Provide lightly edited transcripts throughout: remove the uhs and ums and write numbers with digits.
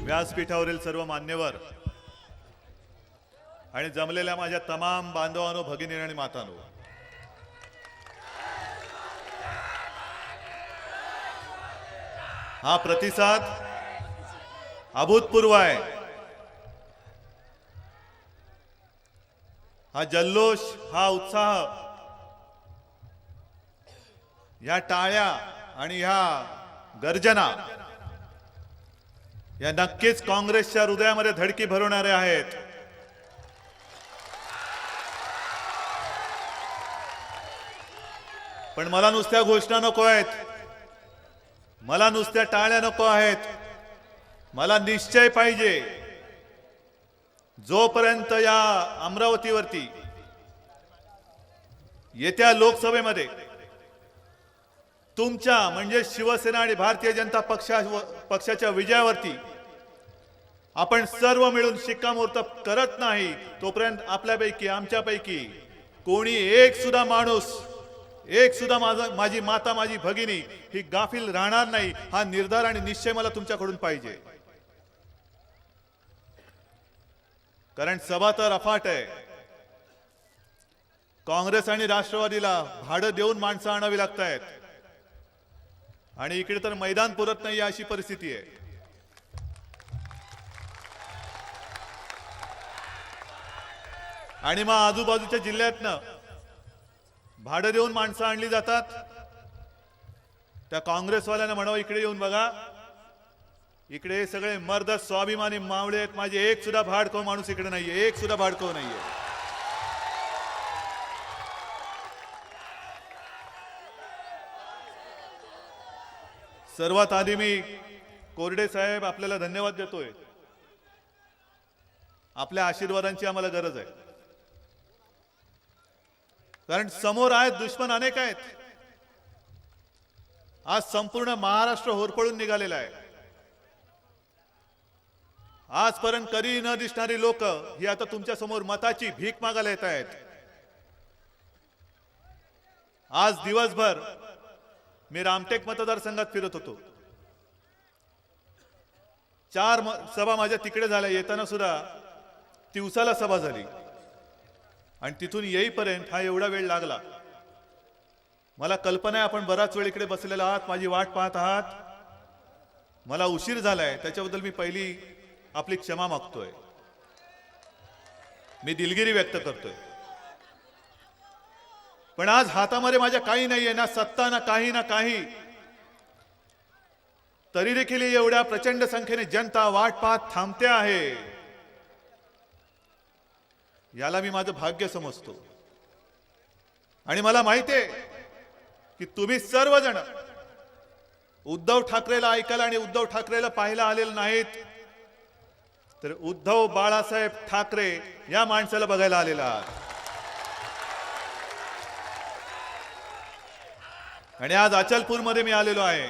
व्यासपीठावरील सर्व मान्यवर आणि जमलेल्या माझ्या तमाम बांधवांनो, भगिनी आणि मातांनो, हा प्रतिसाद अभूतपूर्व आहे. हा जल्लोष, हा उत्साह, या टाळ्या आणि ह्या गर्जना या नक्कीच काँग्रेसच्या हृदयामध्ये धडकी भरवणारे आहेत. पण मला नुसत्या घोषणा नको आहेत, मला नुसत्या टाळ्या नको आहेत, मला निश्चय पाहिजे. जोपर्यंत या अमरावतीवरती येत्या लोकसभेमध्ये तुमच्या म्हणजे शिवसेना आणि भारतीय जनता पक्षाच्या विजयावरती आपण सर्व मिळून शिक्कामोर्तब करत नाही, तोपर्यंत आपल्यापैकी, आमच्यापैकी कोणी एक सुद्धा माणूस, एक सुद्धा माझी माता, माझी भगिनी ही गाफील राहणार नाही. हा निर्धार आणि निश्चय मला तुमच्याकडून पाहिजे. कारण सभा तर अफाट आहे. काँग्रेस आणि राष्ट्रवादीला भाडं देऊन माणसं आणावी लागतायत आणि इकडे तर मैदान पुरत नाही अशी परिस्थिती आहे. आणि मग आजूबाजूच्या जिल्ह्यातनं भाडं देऊन माणसं आणली जातात. त्या काँग्रेसवाल्यांना म्हणावं, इकडे येऊन बघा, इकडे सगळे मर्द स्वाभिमानी मावळे आहेत, माझे एक सुद्धा भाडको माणूस इकडे नाहीये, एक सुद्धा भाडको नाहीये. सर्वात आधी मी कोरडे साहेब आपल्याला धन्यवाद देतोय. आपल्या आशीर्वादांची आम्हाला गरज आहे. कारण समोर आहेत दुश्मन अनेक आहेत. आज संपूर्ण महाराष्ट्र होरपळून निघालेला आहे. आजपर्यंत कधी न दिसणारी लोक ही आता तुमच्या समोर मताची भीक मागायला येत आहेत. आज दिवसभर मी रामटेक मतदारसंघात फिरत होतो. 4 सभा माझ्या तिकडे झाल्या. येताना सुद्धा तिवसाला सभा झाली आणि तिथून येईपर्यंत हा एवढा वेळ लागला. मला कल्पना आहे आपण बराच वेळ इकडे बसलेला आहात, माझी वाट पाहत आहात. मला उशीर झालाय, त्याच्याबद्दल मी पहिली आपली क्षमा मागतोय. मी दिलगिरी व्यक्त करतोय. पण आज हातामध्ये माझ्या काही नाहीये, ना सत्ता, ना काही. तरी देखील एवढ्या प्रचंड संख्येने जनता वाट पाहत थांबते आहे. याला मी माझं भाग्य समजतो. आणि मला माहिती आहे की तुम्ही सर्वजण उद्धव ठाकरेला ऐकायला आणि उद्धव ठाकरेला पाहायला आलेले नाहीत, तर उद्धव बाळासाहेब ठाकरे या माणसाला बघायला आलेला आहात. आणि आज अचलपूरमध्ये मी आलेलो आहे.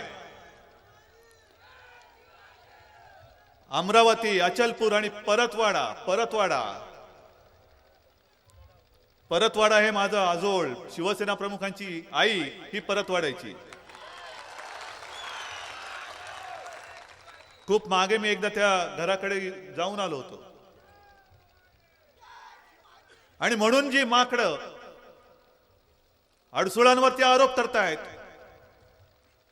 अमरावती, अचलपूर आणि परतवाडा हे माझं आजोळ. शिवसेना प्रमुखांची आई ही परतवाड्याची. खूप मागे मी एकदा त्या घराकडे जाऊन आलो होतो. आणि म्हणून जी माकडं अडसुळांवरती आरोप करतायत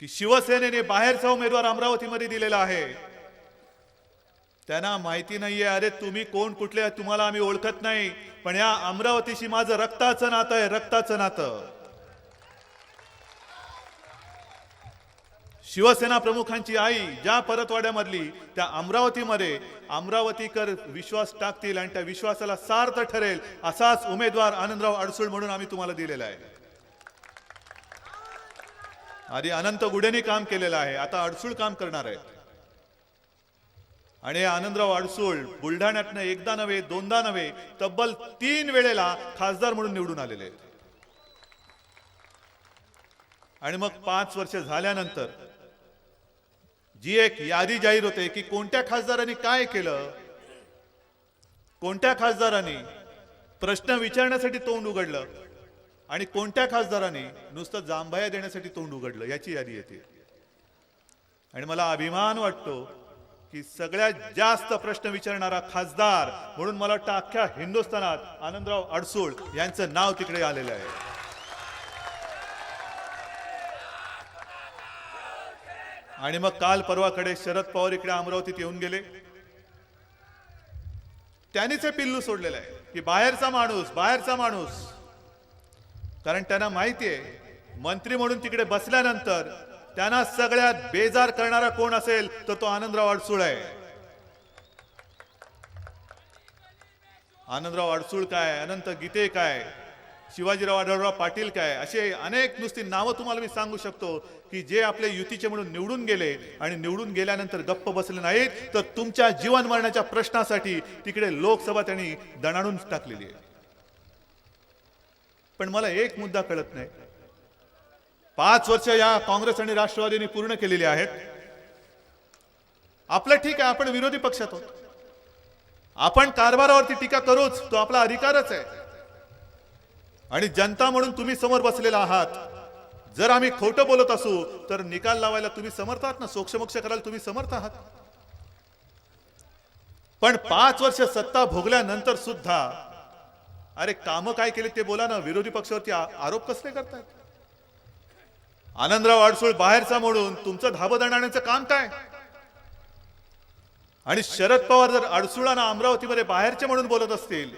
की शिवसेनेने बाहेरचा उमेदवार अमरावतीमध्ये दिलेला आहे, त्यांना माहिती नाहीये. अरे तुम्ही कोण, कुठले, तुम्हाला आम्ही ओळखत नाही, पण या अमरावतीशी माझं रक्ताचं नातं आहे, रक्ताचं नातं. शिवसेना प्रमुखांची आई ज्या परतवाड्यामधली, त्या अमरावतीमध्ये अमरावतीकर विश्वास टाकतील आणि त्या विश्वासाला सार्थ ठरेल असाच उमेदवार आनंदराव अडसूळ म्हणून आम्ही तुम्हाला दिलेला आहे. आधी अनंत गुडेंनी काम केलेलं आहे, आता अडसूळ काम करणार आहेत. आणि आनंदराव अडसूळ बुलढाण्यातनं एकदा नव्हे, दोनदा नव्हे, तब्बल 3 वेळेला खासदार म्हणून निवडून आलेले आहेत. आणि मग 5 वर्ष झाल्यानंतर जी एक यादी जाहीर होते की कोणत्या खासदारांनी काय केलं, कोणत्या खासदारांनी प्रश्न विचारण्यासाठी तोंड उघडलं आणि कोणत्या खासदाराने नुसतं जांभया देण्यासाठी तोंड उघडलं याची यादी येते. आणि मला अभिमान वाटतो की सगळ्यात जास्त प्रश्न विचारणारा खासदार म्हणून मला वाटतं अख्ख्या हिंदुस्थानात आनंदराव अडसूळ यांचं नाव तिकडे आलेलं आहे. आणि मग काल परवाकडे शरद पवार इकडे अमरावतीत येऊन गेले. त्यांनीच हे पिल्लू सोडलेलं आहे की बाहेरचा माणूस, कारण त्यांना माहितीये मंत्री म्हणून तिकडे बसल्यानंतर त्यांना सगळ्यात बेजार करणारा कोण असेल तर तो आनंदराव अडसूळ आहे. आनंदराव अडसूळ काय, अनंत गीते काय, शिवाजीराव आढळराव पाटील काय, असे अनेक नुसती नावं तुम्हाला मी सांगू शकतो की जे आपले युतीचे म्हणून निवडून गेले आणि निवडून गेल्यानंतर गप्प बसले नाहीत तर तुमच्या जीवन मरणाच्या प्रश्नासाठी तिकडे लोकसभा त्यांनी दणाणून टाकलेली आहे. पण मला एक मुद्दा कळत नाही, 5 वर्ष या काँग्रेस आणि राष्ट्रवादीने पूर्ण केलेली आहेत. आपलं ठीक आहे, आपण विरोधी पक्षात आहोत, आपण कारभारावरती टीका करूच, तो आपला अधिकारच आहे. आणि जनता म्हणून तुम्ही समोर बसलेला आहात. जर आम्ही खोटं बोलत असू तर निकाल लावायला तुम्ही समर्थ आहात ना, सोक्षमोक्ष करायला तुम्ही समर्थ आहात. पण 5 वर्ष सत्ता भोगल्यानंतर सुद्धा अरे कामं काय केली ते बोला ना, विरोधी पक्षावरती आरोप कसले करतायत. आनंदराव अडसूळ बाहेरचा म्हणून तुमचं धाबं दणाण्याचं काम काय. आणि शरद पवार जर अडसूळांना अमरावतीमध्ये बाहेरचे म्हणून बोलत असतील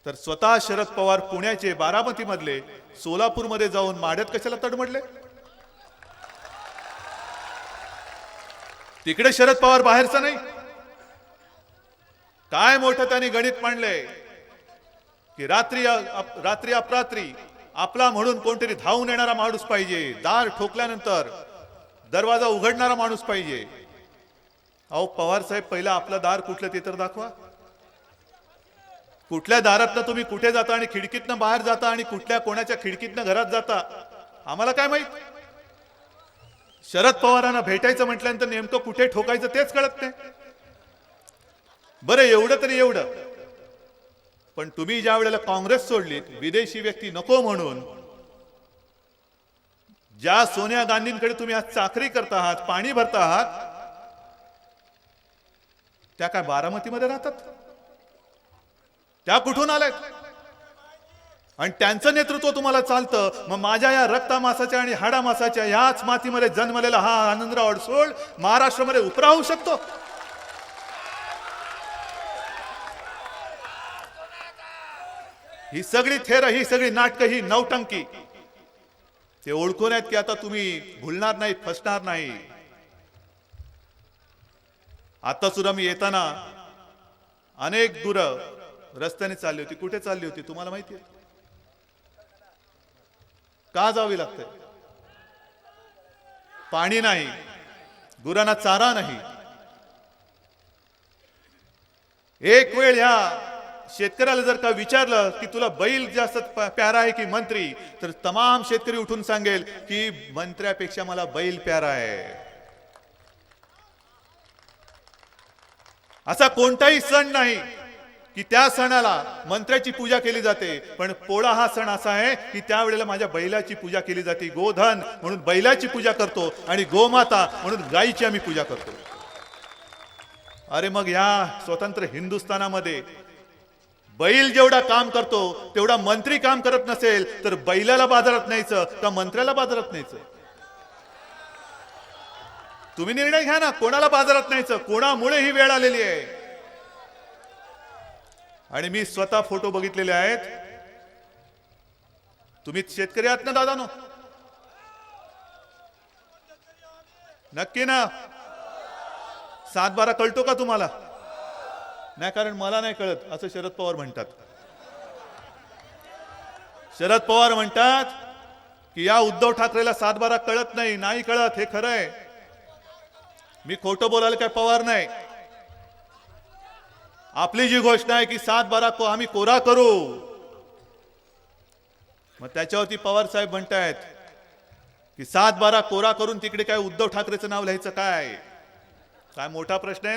तर स्वतः शरद पवार पुण्याचे बारामती मधले सोलापूरमध्ये जाऊन माढ्यात कशाला तडमडले. तिकडे शरद पवार बाहेरचा नाही. काय मोठं त्यांनी गणित मांडलंय की रात्री अपरात्री आपला म्हणून कोणतरी धावून येणारा माणूस पाहिजे, दार ठोकल्यानंतर दरवाजा उघडणारा माणूस पाहिजे. अहो पवार साहेब, पहिला आपलं दार कुठलं ते तर दाखवा. कुठल्या दारातनं तुम्ही कुठे जाता आणि खिडकीतनं बाहेर जाता आणि कुठल्या कोणाच्या खिडकीतनं घरात जाता आम्हाला काय माहित. शरद पवारांना भेटायचं म्हटल्यानंतर नेमकं कुठे ठोकायचं तेच कळत नाही. बरं एवढं तरी एवढं, पण तुम्ही ज्या वेळेला काँग्रेस सोडलीत विदेशी व्यक्ती नको म्हणून, ज्या सोनिया गांधींकडे तुम्ही आज चाकरी करता आहात, पाणी भरता आहात, त्या काय बारामतीमध्ये राहतात. त्या कुठून आल्यात आणि त्यांचं नेतृत्व तुम्हाला चालतं. मग माझ्या या रक्तामासाच्या आणि हाडामासाच्या याच मातीमध्ये जन्मलेला हा आनंदराव अडसूळ महाराष्ट्रामध्ये उपरा होऊ शकतो. ही सगळी थेर, ही सगळी नाटकं, ही नौटंकी ते ओळखून आहेत की आता तुम्ही भुलणार नाही, फसणार नाही. आता सुद्धा मी येताना अनेक दूर रस्त्याने चालली होती. कुठे चालली होती तुम्हाला माहिती आहे का जावी लागते. पाणी नाही, गुरांना चारा नाही. एक वेळ ह्या शेतकऱ्याला जर का विचारलं की तुला बैल जास्त प्यारा आहे की मंत्री, तर तमाम शेतकरी उठून सांगेल की मंत्र्यापेक्षा मला बैल प्यारा आहे. असा कोणताही सण नाही की त्या सणाला मंत्र्याची पूजा केली जाते. पण पोळा हा सण असा आहे की त्यावेळेला माझ्या बैलाची पूजा केली जाते. गोधन म्हणून बैलाची पूजा करतो आणि गोमाता म्हणून गायीची आम्ही पूजा करतो. अरे मग या स्वतंत्र हिंदुस्थानामध्ये बैल जेवढा काम करतो तेवढा मंत्री काम करत नसेल तर बैलाला बाजारात न्यायचं का मंत्र्याला बाजारात न्यायचं. तुम्ही निर्णय घ्या ना, कोणाला बाजारात न्यायचं, कोणामुळे ही वेळ आलेली आहे. आणि मी स्वतः फोटो बघितलेले आहेत. तुम्ही शेतकरी आहात ना दादानो, नक्की ना. 7-12 कळतो का तुम्हाला. नाही, कारण मला नाही कळत असं शरद पवार म्हणतात. शरद पवार म्हणतात की या उद्धव ठाकरेला 7-12 कळत नाही. नाही कळत, हे खरं आहे. मी खोटं बोलायला काय पवार नाही. आपली जी घोषणा आहे की 7-12 को आम्ही कोरा करू, मग त्याच्यावरती पवार साहेब म्हणतायत की 7-12 कोरा करून तिकडे काय उद्धव ठाकरेचं नाव लिहायचं काय. काय मोठा प्रश्न आहे.